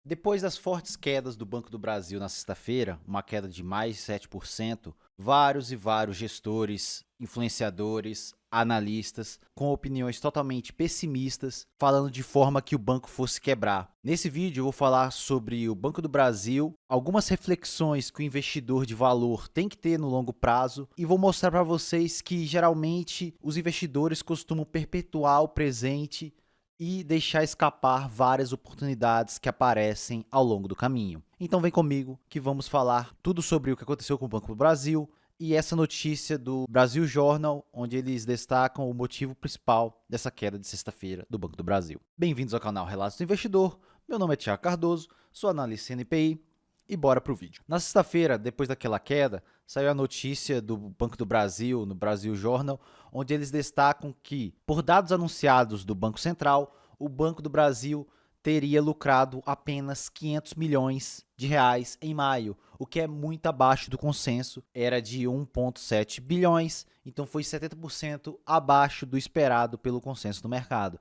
Depois das fortes quedas do Banco do Brasil na sexta-feira, uma queda de mais de 7%, vários e vários gestores, influenciadores, analistas, com opiniões totalmente pessimistas, falando de forma que o banco fosse quebrar. Nesse vídeo eu vou falar sobre o Banco do Brasil, algumas reflexões que o investidor de valor tem que ter no longo prazo e vou mostrar para vocês que geralmente os investidores costumam perpetuar o presente e deixar escapar várias oportunidades que aparecem ao longo do caminho. Então vem comigo que vamos falar tudo sobre o que aconteceu com o Banco do Brasil e essa notícia do Brasil Journal, onde eles destacam o motivo principal dessa queda de sexta-feira do Banco do Brasil. Bem-vindos ao canal Relatos do Investidor, meu nome é Thiago Cardoso, sou analista CNPI e bora pro vídeo. Na sexta-feira, depois daquela queda, saiu a notícia do Banco do Brasil, no Brasil Journal, onde eles destacam que, por dados anunciados do Banco Central, o Banco do Brasil teria lucrado apenas 500 milhões de reais em maio, o que é muito abaixo do consenso, era de 1,7 bilhões, então foi 70% abaixo do esperado pelo consenso do mercado.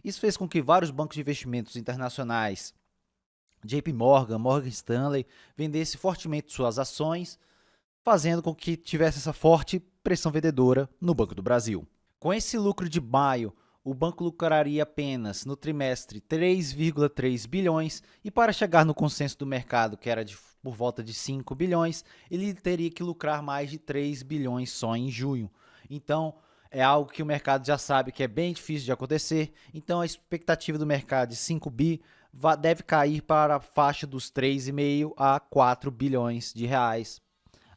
Isso fez com que vários bancos de investimentos internacionais, JP Morgan, Morgan Stanley, vendesse fortemente suas ações, fazendo com que tivesse essa forte pressão vendedora no Banco do Brasil. Com esse lucro de maio, o banco lucraria apenas no trimestre 3,3 bilhões e para chegar no consenso do mercado, que era por volta de 5 bilhões, ele teria que lucrar mais de 3 bilhões só em junho. Então, é algo que o mercado já sabe que é bem difícil de acontecer, então a expectativa do mercado de 5 bi deve cair para a faixa dos 3,5 a 4 bilhões de reais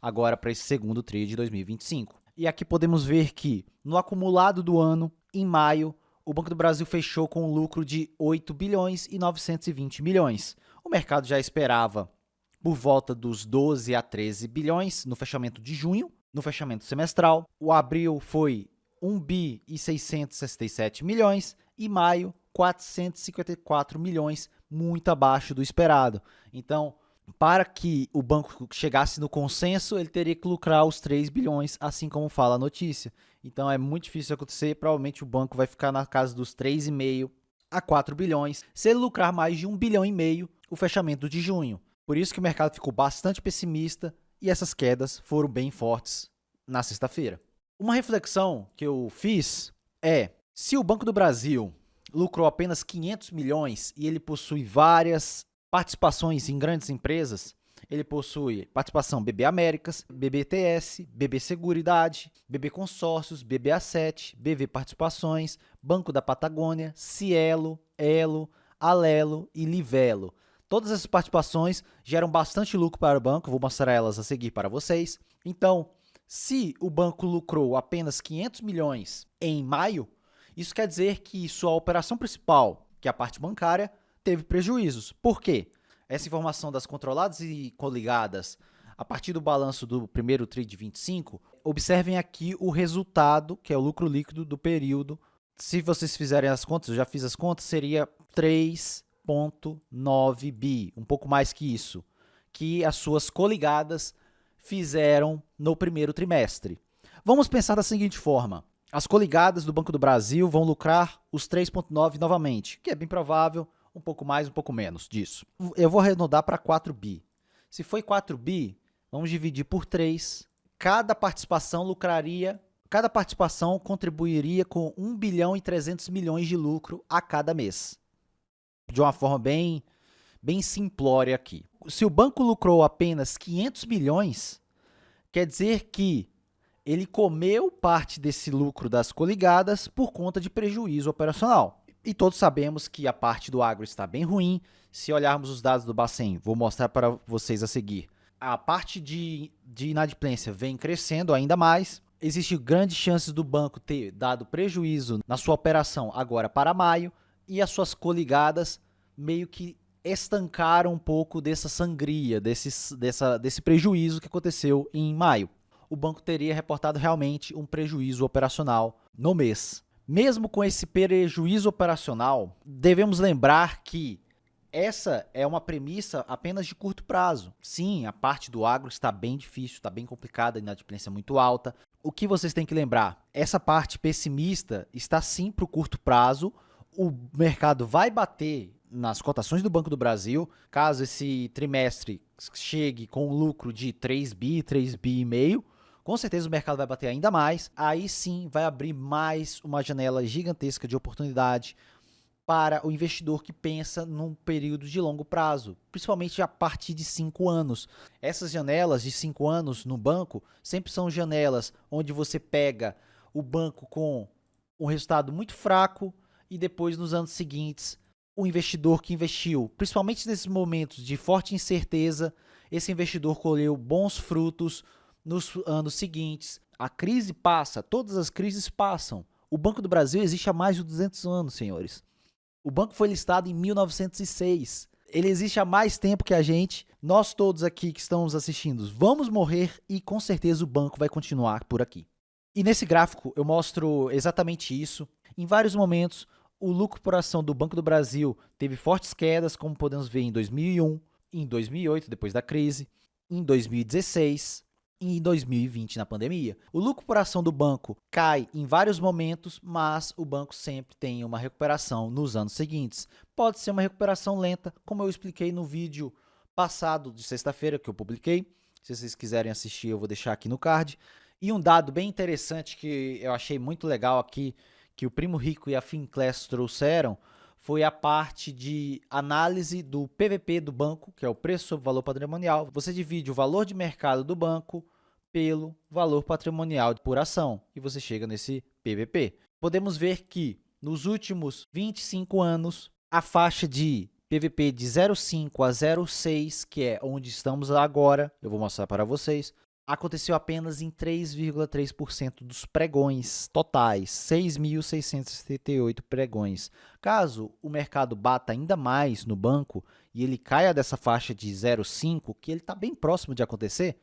agora para esse segundo TRI de 2025. E aqui podemos ver que, no acumulado do ano, em maio, o Banco do Brasil fechou com um lucro de 8 bilhões e 920 milhões. O mercado já esperava por volta dos 12 a 13 bilhões no fechamento de junho, no fechamento semestral. O abril foi 1 bi e 667 milhões e maio 454 milhões, muito abaixo do esperado. Então, para que o banco chegasse no consenso, ele teria que lucrar os 3 bilhões, assim como fala a notícia. Então, é muito difícil acontecer, provavelmente o banco vai ficar na casa dos 3,5 a 4 bilhões, se ele lucrar mais de 1,5 bilhão, o fechamento de junho. Por isso que o mercado ficou bastante pessimista e essas quedas foram bem fortes na sexta-feira. Uma reflexão que eu fiz é, se o Banco do Brasil lucrou apenas 500 milhões e ele possui várias participações em grandes empresas, ele possui participação BB Américas, BBTS, BB Seguridade, BB Consórcios, BB-A7, BV Participações, Banco da Patagônia, Cielo, Elo, Alelo e Livelo. Todas essas participações geram bastante lucro para o banco, vou mostrar elas a seguir para vocês. Então, se o banco lucrou apenas 500 milhões em maio, isso quer dizer que sua operação principal, que é a parte bancária, teve prejuízos. Por quê? Essa informação das controladas e coligadas, a partir do balanço do primeiro TRI de 25, observem aqui o resultado, que é o lucro líquido do período. Se vocês fizerem as contas, eu já fiz as contas, seria 3,9 bi, um pouco mais que isso, que as suas coligadas fizeram no primeiro trimestre. Vamos pensar da seguinte forma. As coligadas do Banco do Brasil vão lucrar os 3,9 novamente, que é bem provável, um pouco mais, um pouco menos disso. Eu vou arredondar para 4 bi. Se foi 4 bi, vamos dividir por 3. Cada participação contribuiria com 1 bilhão e 300 milhões de lucro a cada mês. De uma forma bem simplória aqui. Se o banco lucrou apenas 500 milhões, quer dizer que ele comeu parte desse lucro das coligadas por conta de prejuízo operacional. E todos sabemos que a parte do agro está bem ruim. Se olharmos os dados do Bacen, vou mostrar para vocês a seguir. A parte de inadimplência vem crescendo ainda mais. Existem grandes chances do banco ter dado prejuízo na sua operação agora para maio e as suas coligadas meio que estancaram um pouco dessa sangria, desse prejuízo que aconteceu em maio. O banco teria reportado realmente um prejuízo operacional no mês. Mesmo com esse prejuízo operacional, devemos lembrar que essa é uma premissa apenas de curto prazo. Sim, a parte do agro está bem difícil, está bem complicada, a inadimplência é muito alta. O que vocês têm que lembrar? Essa parte pessimista está sim para o curto prazo. O mercado vai bater nas cotações do Banco do Brasil. Caso esse trimestre chegue com um lucro de 3 bi, 3 bi e meio, com certeza o mercado vai bater ainda mais. Aí sim vai abrir mais uma janela gigantesca de oportunidade para o investidor que pensa num período de longo prazo, principalmente a partir de 5 anos. Essas janelas de 5 anos no banco sempre são janelas onde você pega o banco com um resultado muito fraco e depois nos anos seguintes o investidor que investiu, principalmente nesses momentos de forte incerteza, esse investidor colheu bons frutos nos anos seguintes. A crise passa, todas as crises passam. O Banco do Brasil existe há mais de 200 anos, senhores. O banco foi listado em 1906. Ele existe há mais tempo que a gente. Nós todos aqui que estamos assistindo vamos morrer e com certeza o banco vai continuar por aqui. E nesse gráfico eu mostro exatamente isso. Em vários momentos, o lucro por ação do Banco do Brasil teve fortes quedas, como podemos ver em 2001, em 2008, depois da crise, em 2016 e em 2020 na pandemia. O lucro por ação do banco cai em vários momentos, mas o banco sempre tem uma recuperação nos anos seguintes. Pode ser uma recuperação lenta, como eu expliquei no vídeo passado de sexta-feira que eu publiquei. Se vocês quiserem assistir, eu vou deixar aqui no card. E um dado bem interessante que eu achei muito legal aqui, que o Primo Rico e a Finclass trouxeram, foi a parte de análise do PVP do banco, que é o preço sobre valor patrimonial. Você divide o valor de mercado do banco pelo valor patrimonial por ação e você chega nesse PVP. Podemos ver que nos últimos 25 anos, a faixa de PVP de 0,5 a 0,6, que é onde estamos agora, eu vou mostrar para vocês, aconteceu apenas em 3,3% dos pregões totais, 6.678 pregões. Caso o mercado bata ainda mais no banco e ele caia dessa faixa de 0,5, que ele está bem próximo de acontecer,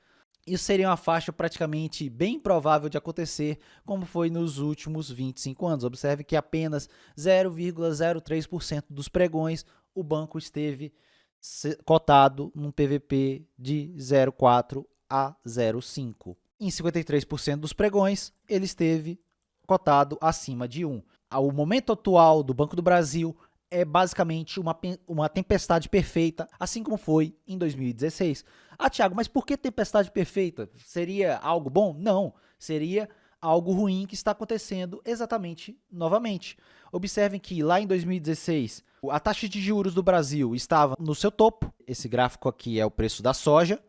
isso seria uma faixa praticamente bem provável de acontecer, como foi nos últimos 25 anos. Observe que apenas 0,03% dos pregões o banco esteve cotado num PVP de 0,4 a 0,5. Em 53% dos pregões, ele esteve cotado acima de 1. O momento atual do Banco do Brasil é basicamente uma tempestade perfeita, assim como foi em 2016. Ah, Thiago, mas por que tempestade perfeita? Seria algo bom? Não, seria algo ruim que está acontecendo exatamente novamente. Observem que lá em 2016, a taxa de juros do Brasil estava no seu topo. Esse gráfico aqui é o preço da soja,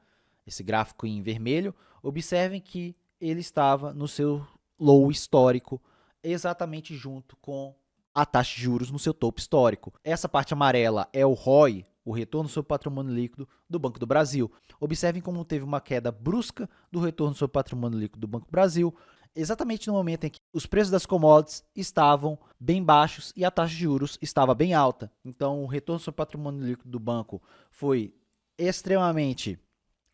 esse gráfico em vermelho. Observem que ele estava no seu low histórico, exatamente junto com a taxa de juros no seu topo histórico. Essa parte amarela é o ROI, o retorno sobre patrimônio líquido do Banco do Brasil. Observem como teve uma queda brusca do retorno sobre patrimônio líquido do Banco do Brasil, exatamente no momento em que os preços das commodities estavam bem baixos e a taxa de juros estava bem alta. Então, o retorno sobre patrimônio líquido do banco foi extremamente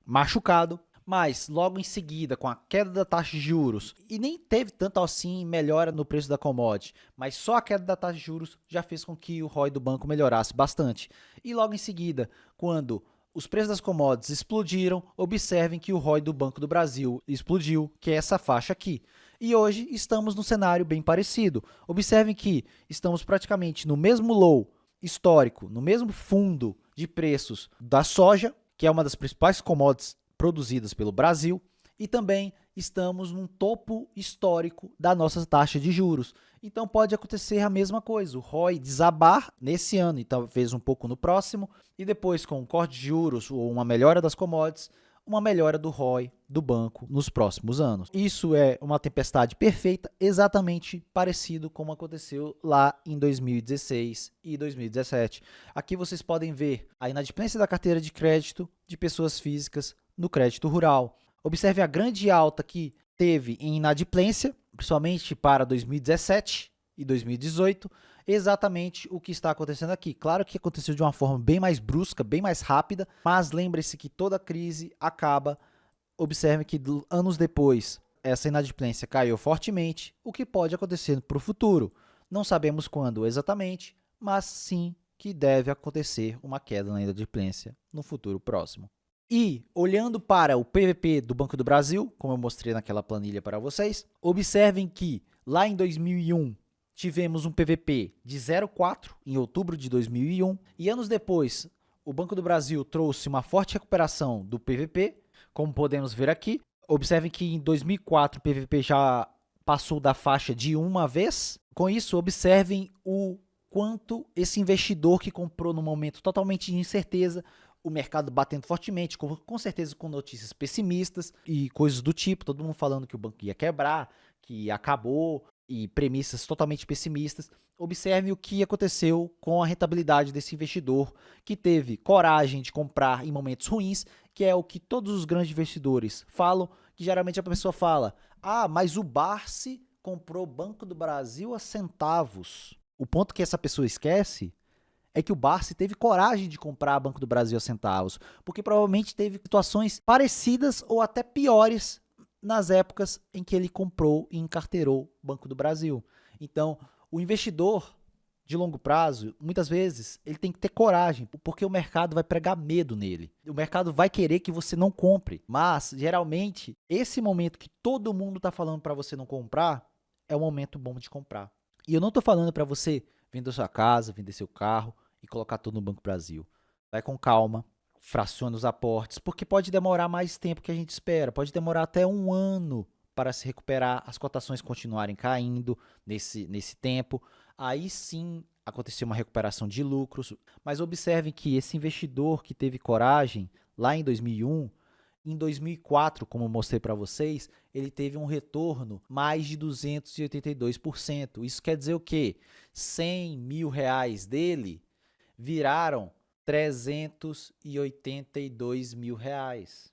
machucado, mas logo em seguida, com a queda da taxa de juros, e nem teve tanto assim melhora no preço da commodity, mas só a queda da taxa de juros já fez com que o ROI do banco melhorasse bastante. E logo em seguida, quando os preços das commodities explodiram, observem que o ROI do Banco do Brasil explodiu, que é essa faixa aqui. E hoje estamos num cenário bem parecido. Observem que estamos praticamente no mesmo low histórico, no mesmo fundo de preços da soja, que é uma das principais commodities produzidas pelo Brasil, e também estamos num topo histórico da nossa taxa de juros. Então pode acontecer a mesma coisa, o ROI desabar nesse ano e talvez um pouco no próximo, e depois com o corte de juros ou uma melhora das commodities, uma melhora do ROI do banco nos próximos anos. Isso é uma tempestade perfeita, exatamente parecido como aconteceu lá em 2016 e 2017. Aqui vocês podem ver a inadimplência da carteira de crédito de pessoas físicas no crédito rural. Observe a grande alta que teve em inadimplência, principalmente para 2017 e 2018, exatamente o que está acontecendo aqui. Claro que aconteceu de uma forma bem mais brusca, bem mais rápida, mas lembre-se que toda crise acaba. Observe que anos depois, essa inadimplência caiu fortemente, o que pode acontecer para o futuro. Não sabemos quando exatamente, mas sim que deve acontecer uma queda na inadimplência no futuro próximo. E, olhando para o PVP do Banco do Brasil, como eu mostrei naquela planilha para vocês, observem que lá em 2001 tivemos um PVP de 0,4 em outubro de 2001 e anos depois o Banco do Brasil trouxe uma forte recuperação do PVP, como podemos ver aqui. Observem que em 2004 o PVP já passou da faixa de uma vez. Com isso, observem o quanto esse investidor que comprou no momento totalmente de incerteza, o mercado batendo fortemente, com certeza com notícias pessimistas e coisas do tipo, todo mundo falando que o banco ia quebrar, que acabou, e premissas totalmente pessimistas. Observe o que aconteceu com a rentabilidade desse investidor que teve coragem de comprar em momentos ruins, que é o que todos os grandes investidores falam, que geralmente a pessoa fala: ah, mas o Barsi comprou o Banco do Brasil a centavos. O ponto que essa pessoa esquece é que o Barsi teve coragem de comprar Banco do Brasil a centavos, porque provavelmente teve situações parecidas ou até piores nas épocas em que ele comprou e encarteirou o Banco do Brasil. Então, o investidor de longo prazo, muitas vezes, ele tem que ter coragem, porque o mercado vai pregar medo nele. O mercado vai querer que você não compre, mas, geralmente, esse momento que todo mundo está falando para você não comprar, é o momento bom de comprar. E eu não estou falando para você vender sua casa, vender seu carro e colocar tudo no Banco do Brasil. Vai com calma. Fraciona os aportes, porque pode demorar mais tempo que a gente espera, pode demorar até um ano para se recuperar, as cotações continuarem caindo nesse tempo, aí sim aconteceu uma recuperação de lucros, mas observem que esse investidor que teve coragem lá em 2001, em 2004, como eu mostrei para vocês, ele teve um retorno mais de 282%, isso quer dizer o quê? 100 mil reais dele viraram 382 mil reais.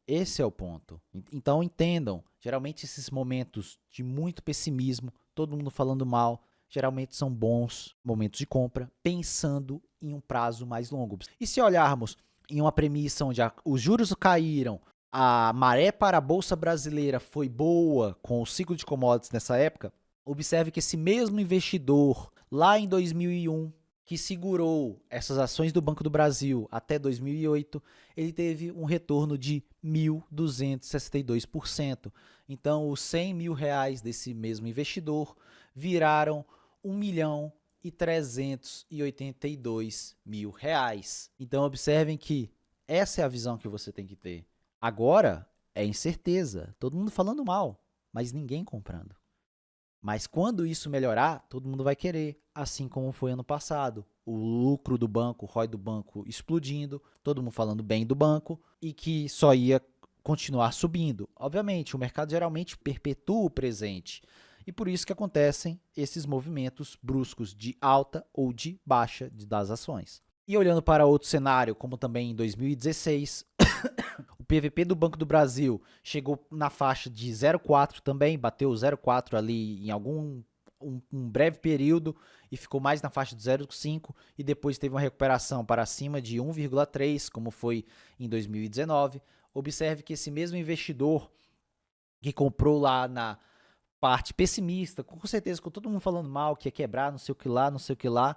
Esse é o ponto. Então entendam, geralmente esses momentos de muito pessimismo, todo mundo falando mal, geralmente são bons momentos de compra, pensando em um prazo mais longo. E se olharmos em uma premissa onde os juros caíram, a maré para a Bolsa Brasileira foi boa com o ciclo de commodities nessa época, observe que esse mesmo investidor, lá em 2001, que segurou essas ações do Banco do Brasil até 2008, ele teve um retorno de 1.262%. Então, os 100 mil reais desse mesmo investidor viraram 1.382.000 reais. Então, observem que essa é a visão que você tem que ter. Agora, é incerteza. Todo mundo falando mal, mas ninguém comprando. Mas quando isso melhorar, todo mundo vai querer, assim como foi ano passado. O lucro do banco, o ROI do banco explodindo, todo mundo falando bem do banco e que só ia continuar subindo. Obviamente, o mercado geralmente perpetua o presente e por isso que acontecem esses movimentos bruscos de alta ou de baixa das ações. E olhando para outro cenário, como também em 2016, o PVP do Banco do Brasil chegou na faixa de 0,4 também, bateu 0,4 ali em um breve período e ficou mais na faixa de 0,5 e depois teve uma recuperação para cima de 1,3, como foi em 2019. Observe que esse mesmo investidor que comprou lá na parte pessimista, com certeza com todo mundo falando mal, que ia quebrar, não sei o que lá, não sei o que lá,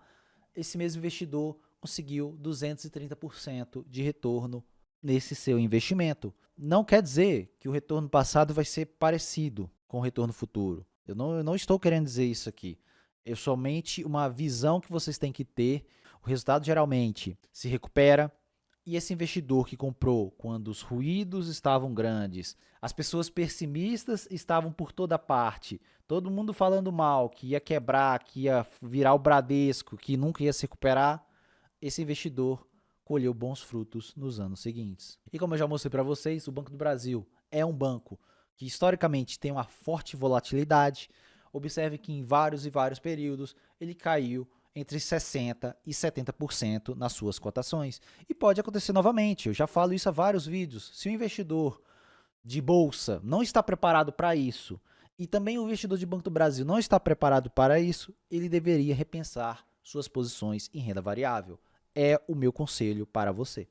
esse mesmo investidor conseguiu 230% de retorno nesse seu investimento. Não quer dizer que o retorno passado vai ser parecido com o retorno futuro. Eu não estou querendo dizer isso aqui. É somente uma visão que vocês têm que ter. O resultado geralmente se recupera e esse investidor que comprou quando os ruídos estavam grandes, as pessoas pessimistas estavam por toda parte, todo mundo falando mal, que ia quebrar, que ia virar o Bradesco, que nunca ia se recuperar, esse investidor colheu bons frutos nos anos seguintes. E como eu já mostrei para vocês, o Banco do Brasil é um banco que historicamente tem uma forte volatilidade. Observe que em vários e vários períodos ele caiu entre 60% e 70% nas suas cotações. E pode acontecer novamente, eu já falo isso há vários vídeos. Se o investidor de bolsa não está preparado para isso, e também o investidor de Banco do Brasil não está preparado para isso, ele deveria repensar suas posições em renda variável. É o meu conselho para você.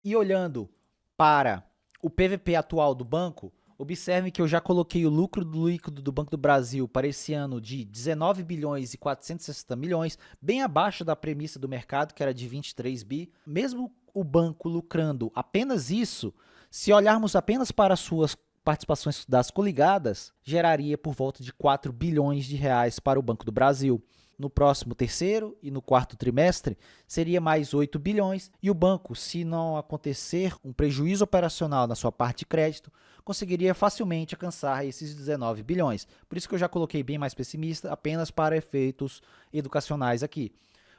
E olhando para o PVP atual do banco, observe que eu já coloquei o lucro líquido do Banco do Brasil para esse ano de 19 bilhões e 460 milhões, bem abaixo da premissa do mercado, que era de 23 bi. Mesmo o banco lucrando apenas isso, se olharmos apenas para as suas participações das coligadas geraria por volta de 4 bilhões de reais para o Banco do Brasil. No próximo terceiro e no quarto trimestre, seria mais 8 bilhões e o banco, se não acontecer um prejuízo operacional na sua parte de crédito, conseguiria facilmente alcançar esses 19 bilhões. Por isso que eu já coloquei bem mais pessimista, apenas para efeitos educacionais aqui.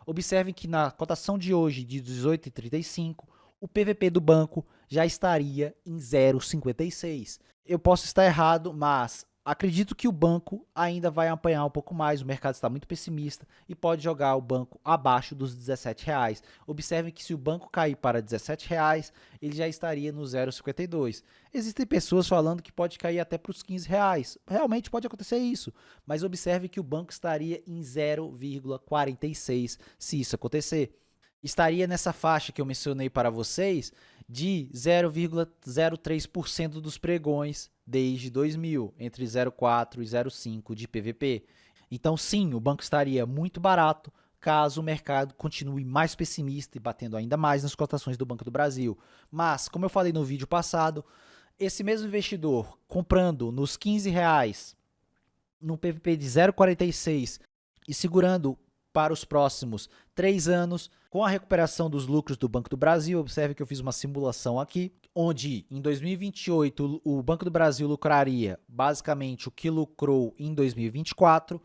Observem que na cotação de hoje, de 18,35, o PVP do banco já estaria em 0,56. Eu posso estar errado, mas acredito que o banco ainda vai apanhar um pouco mais, o mercado está muito pessimista e pode jogar o banco abaixo dos R$17. Observem que se o banco cair para R$17, ele já estaria no 0,52. Existem pessoas falando que pode cair até para os R$15. Realmente pode acontecer isso, mas observe que o banco estaria em 0,46 se isso acontecer. Estaria nessa faixa que eu mencionei para vocês de 0,03% dos pregões desde 2000, entre 0,4 e 0,5 de PVP. Então sim, o banco estaria muito barato caso o mercado continue mais pessimista e batendo ainda mais nas cotações do Banco do Brasil. Mas, como eu falei no vídeo passado, esse mesmo investidor comprando nos R$15, num PVP de 0,46 e segurando para os próximos 3 anos, com a recuperação dos lucros do Banco do Brasil. Observe que eu fiz uma simulação aqui, onde em 2028 o Banco do Brasil lucraria basicamente o que lucrou em 2024.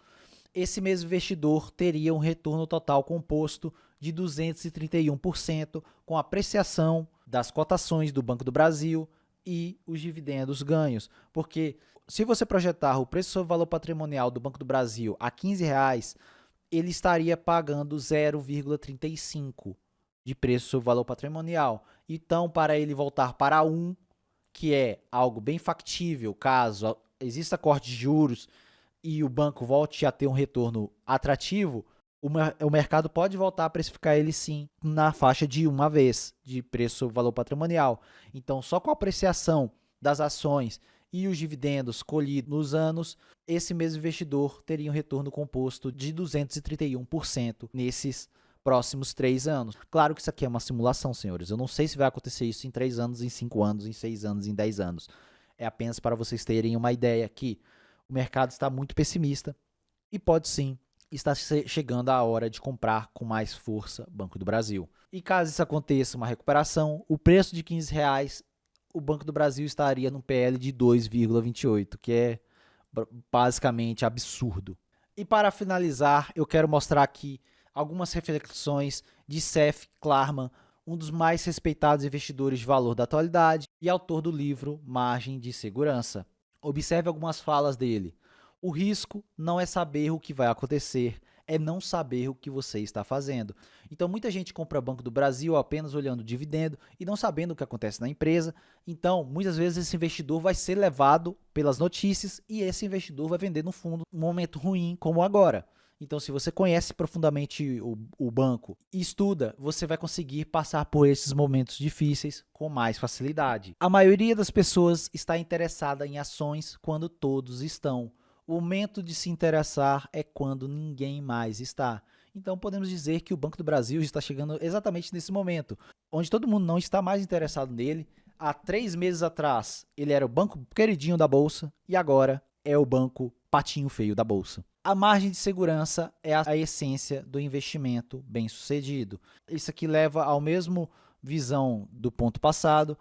Esse mesmo investidor teria um retorno total composto de 231%, com a apreciação das cotações do Banco do Brasil e os dividendos ganhos. Porque se você projetar o preço sobre valor patrimonial do Banco do Brasil a R$15, ele estaria pagando 0,35 de preço sobre valor patrimonial. Então, para ele voltar para 1, que é algo bem factível, caso exista corte de juros e o banco volte a ter um retorno atrativo, o mercado pode voltar a precificar ele sim na faixa de 1 vez de preço sobre valor patrimonial. Então, só com a apreciação das ações e os dividendos colhidos nos anos, esse mesmo investidor teria um retorno composto de 231% nesses próximos 3 anos. Claro que isso aqui é uma simulação, senhores. Eu não sei se vai acontecer isso em 3 anos, em 5 anos, em 6 anos, em 10 anos. É apenas para vocês terem uma ideia que o mercado está muito pessimista e pode sim estar chegando a hora de comprar com mais força Banco do Brasil. E caso isso aconteça, uma recuperação, o preço de R$15, o Banco do Brasil estaria no PL de 2,28, que é basicamente absurdo. E para finalizar, eu quero mostrar aqui algumas reflexões de Seth Klarman, um dos mais respeitados investidores de valor da atualidade e autor do livro Margem de Segurança. Observe algumas falas dele. O risco não é saber o que vai acontecer, é não saber o que você está fazendo. Então, muita gente compra Banco do Brasil apenas olhando o dividendo e não sabendo o que acontece na empresa. Então, muitas vezes esse investidor vai ser levado pelas notícias e esse investidor vai vender no fundo um momento ruim como agora. Então, se você conhece profundamente o banco e estuda, você vai conseguir passar por esses momentos difíceis com mais facilidade. A maioria das pessoas está interessada em ações quando todos estão. O momento de se interessar é quando ninguém mais está. Então, podemos dizer que o Banco do Brasil está chegando exatamente nesse momento, onde todo mundo não está mais interessado nele. Há 3 meses atrás, ele era o banco queridinho da Bolsa e agora é o banco patinho feio da Bolsa. A margem de segurança é a essência do investimento bem-sucedido. Isso aqui leva ao mesmo visão do ponto passado,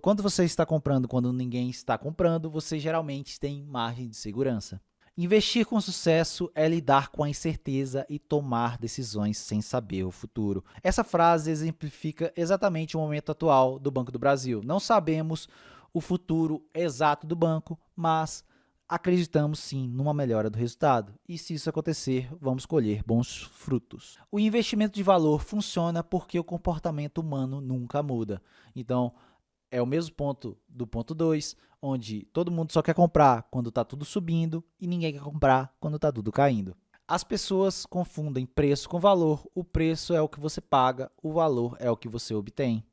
quando você está comprando, quando ninguém está comprando, você geralmente tem margem de segurança. Investir com sucesso é lidar com a incerteza e tomar decisões sem saber o futuro. Essa frase exemplifica exatamente o momento atual do Banco do Brasil. Não sabemos o futuro exato do banco, mas acreditamos sim numa melhora do resultado. E se isso acontecer, vamos colher bons frutos. O investimento de valor funciona porque o comportamento humano nunca muda. Então, é o mesmo ponto do ponto 2, onde todo mundo só quer comprar quando está tudo subindo e ninguém quer comprar quando está tudo caindo. As pessoas confundem preço com valor. O preço é o que você paga, o valor é o que você obtém.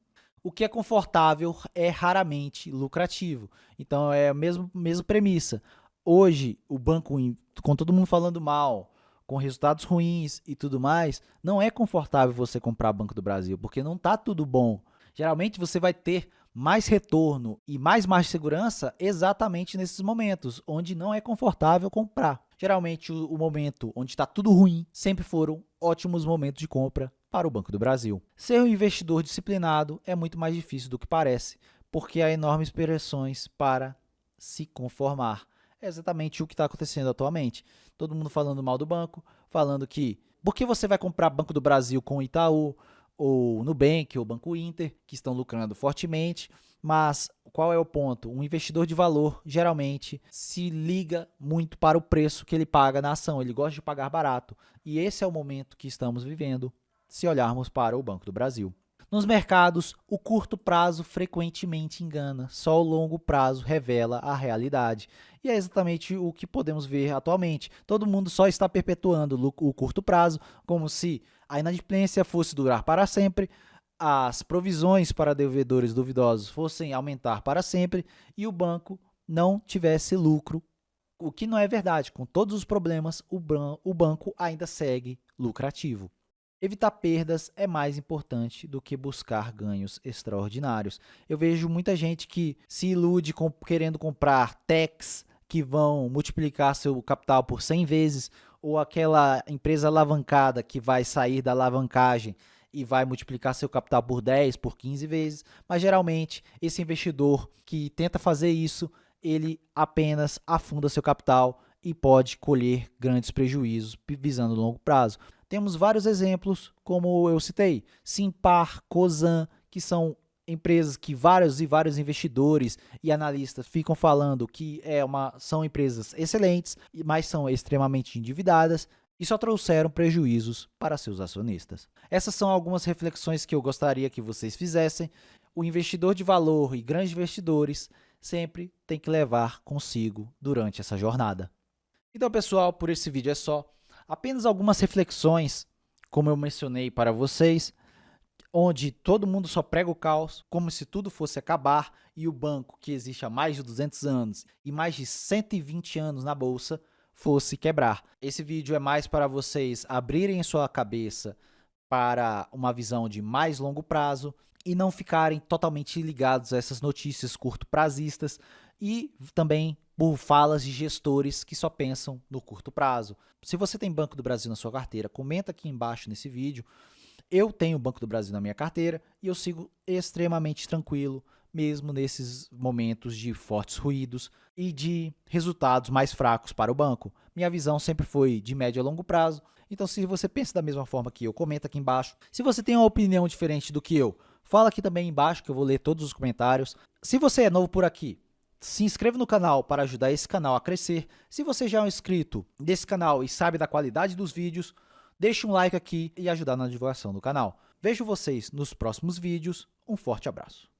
O que é confortável é raramente lucrativo. Então, é a mesma premissa. Hoje, o banco, com todo mundo falando mal, com resultados ruins e tudo mais, não é confortável você comprar Banco do Brasil, porque não está tudo bom. Geralmente, você vai ter mais retorno e mais margem de segurança exatamente nesses momentos, onde não é confortável comprar. Geralmente, o momento onde está tudo ruim sempre foram ótimos momentos de compra para o Banco do Brasil. Ser um investidor disciplinado é muito mais difícil do que parece, porque há enormes pressões para se conformar. É exatamente o que está acontecendo atualmente. Todo mundo falando mal do banco, falando que por que você vai comprar Banco do Brasil com o Itaú, ou Nubank, ou Banco Inter, que estão lucrando fortemente, mas qual é o ponto? Um investidor de valor, geralmente, se liga muito para o preço que ele paga na ação, ele gosta de pagar barato, e esse é o momento que estamos vivendo, se olharmos para o Banco do Brasil. Nos mercados, o curto prazo frequentemente engana, só o longo prazo revela a realidade. E é exatamente o que podemos ver atualmente. Todo mundo só está perpetuando o curto prazo, como se a inadimplência fosse durar para sempre, as provisões para devedores duvidosos fossem aumentar para sempre e o banco não tivesse lucro, o que não é verdade. Com todos os problemas, o banco ainda segue lucrativo. Evitar perdas é mais importante do que buscar ganhos extraordinários. Eu vejo muita gente que se ilude querendo comprar techs que vão multiplicar seu capital por 100 vezes, ou aquela empresa alavancada que vai sair da alavancagem e vai multiplicar seu capital por 10, por 15 vezes, mas geralmente esse investidor que tenta fazer isso, ele apenas afunda seu capital e pode colher grandes prejuízos visando longo prazo. Temos vários exemplos, como eu citei, Simpar, Cosan, que são empresas que vários investidores e analistas ficam falando que são empresas excelentes, mas são extremamente endividadas e só trouxeram prejuízos para seus acionistas. Essas são algumas reflexões que eu gostaria que vocês fizessem. O investidor de valor e grandes investidores sempre tem que levar consigo durante essa jornada. Então, pessoal, por esse vídeo é só. Apenas algumas reflexões, como eu mencionei para vocês, onde todo mundo só prega o caos, como se tudo fosse acabar e o banco, que existe há mais de 200 anos e mais de 120 anos na bolsa, fosse quebrar. Esse vídeo é mais para vocês abrirem sua cabeça para uma visão de mais longo prazo e não ficarem totalmente ligados a essas notícias curto-prazistas e também por falas de gestores que só pensam no curto prazo. Se você tem Banco do Brasil na sua carteira, comenta aqui embaixo nesse vídeo. Eu tenho o Banco do Brasil na minha carteira e eu sigo extremamente tranquilo, mesmo nesses momentos de fortes ruídos e de resultados mais fracos para o banco. Minha visão sempre foi de médio a longo prazo, então se você pensa da mesma forma que eu, comenta aqui embaixo. Se você tem uma opinião diferente do que eu, fala aqui também embaixo que eu vou ler todos os comentários. Se você é novo por aqui, se inscreva no canal para ajudar esse canal a crescer. Se você já é um inscrito desse canal e sabe da qualidade dos vídeos, deixe um like aqui e ajudar na divulgação do canal. Vejo vocês nos próximos vídeos. Um forte abraço.